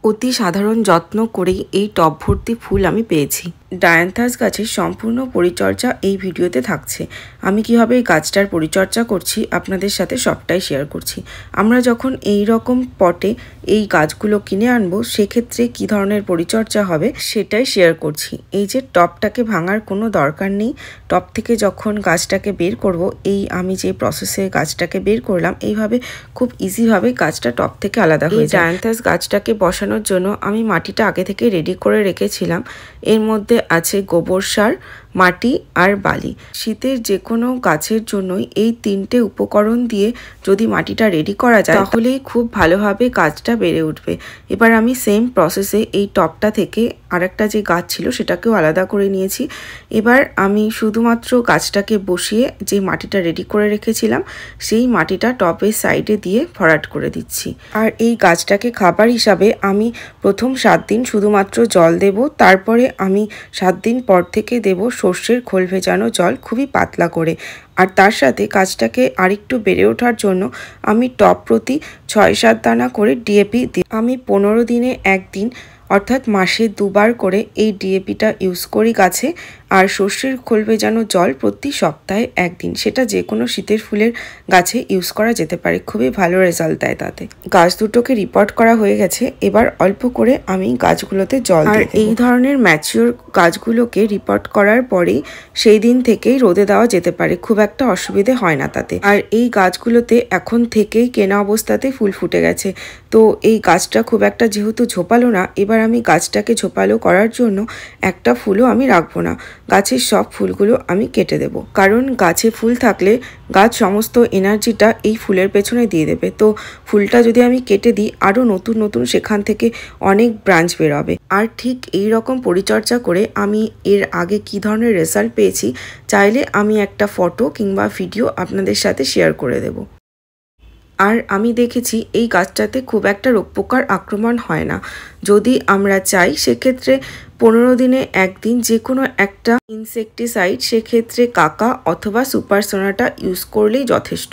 অতি সাধারণ যত্ন করেই এই টব ভর্তি ফুল আমি পেয়েছি। ডায়ান্থাস গাছের সম্পূর্ণ পরিচর্যা এই ভিডিওতে থাকছে। আমি কিভাবে এই গাছটার পরিচর্যা করছি আপনাদের সাথে সবটাই শেয়ার করছি। আমরা যখন এই রকম পটে এই গাছগুলো কিনে আনবো সেক্ষেত্রে কি ধরনের পরিচর্যা হবে সেটাই শেয়ার করছি। এই যে টবটাকে ভাঙার কোনো দরকার নেই। টব থেকে যখন গাছটাকে বের করব, এই আমি যে প্রসেসে গাছটাকে বের করলাম, এইভাবে খুব ইজিভাবে গাছটা টব থেকে আলাদা হয়ে যায়। ডায়ান্থাস গাছটাকে বসানোর জন্য আমি মাটিটা আগে থেকে রেডি করে রেখেছিলাম। এর মধ্যে আছে গোবর সার, মাটি আর বালি। শীতের যে কোনো গাছের জন্যই এই তিনটে উপকরণ দিয়ে যদি মাটিটা রেডি করা যায় তাহলেই খুব ভালোভাবে গাছটা বেড়ে উঠবে। এবার আমি সেম প্রসেসে এই টবটা থেকে আরেকটা যে গাছ ছিল সেটাকেও আলাদা করে নিয়েছি। এবার আমি শুধুমাত্র গাছটাকে বসিয়ে যে মাটিটা রেডি করে রেখেছিলাম সেই মাটিটা টবের সাইডে দিয়ে ভরাট করে দিচ্ছি। আর এই গাছটাকে খাবার হিসাবে আমি প্রথম 7 দিন শুধুমাত্র জল দেব, তারপরে আমি 7 দিন পর থেকে দেব সর্ষের খোল ভেজানো জল, খুবই পাতলা করে। আর তার সাথে গাছটাকে আরেকটু বেড়ে ওঠার জন্য আমি টব প্রতি 6-7 দানা করে ডিএপি দিই। আমি 15 দিনে একদিন অর্থাৎ মাসে 2 বার করে এই ডিএপিটা ইউজ করি গাছে। আর সর্ষের খোল ভেজানো জল প্রতি সপ্তাহে 1 দিন, সেটা যে কোনো শীতের ফুলের গাছে ইউজ করা যেতে পারে। খুবই ভালো রেজাল্ট দেয় তাতে। গাছ দুটোকে রিপোর্ট করা হয়ে গেছে। এবার অল্প করে আমি গাছগুলোতে জল দিই। আর এই ধরনের ম্যাচিওর গাছগুলোকে রিপোর্ট করার পরেই সেই দিন থেকেই রোদে দেওয়া যেতে পারে, খুব একটা অসুবিধে হয় না তাতে। আর এই গাছগুলোতে এখন থেকেই কেনা অবস্থাতে ফুল ফুটে গেছে। তো এই গাছটা খুব একটা যেহেতু ঝোপালো না, এবার আমি গাছটাকে ঝোপালো করার জন্য একটা ফুলও আমি রাখবো না। গাছের সব ফুলগুলো আমি কেটে দেব, কারণ গাছে ফুল থাকলে গাছ সমস্ত এনার্জিটা এই ফুলের পেছনে দিয়ে দেবে। তো ফুলটা যদি আমি কেটে দিই আরও নতুন নতুন সেখান থেকে অনেক ব্রাঞ্চ বেরোবে। আর ঠিক এই রকম পরিচর্যা করে আমি এর আগে কি ধরনের রেজাল্ট পেয়েছি চাইলে আমি একটা ফটো কিংবা ভিডিও আপনাদের সাথে শেয়ার করে দেব। আর আমি দেখেছি এই গাছটাতে খুব একটা রোগ পোকার আক্রমণ হয় না। যদি আমরা চাই সেক্ষেত্রে 15 দিনে একদিন যে কোনো একটা ইনসেকটিসাইড, সেক্ষেত্রে কাকা অথবা সুপার সোনাটা ইউজ করলেই যথেষ্ট।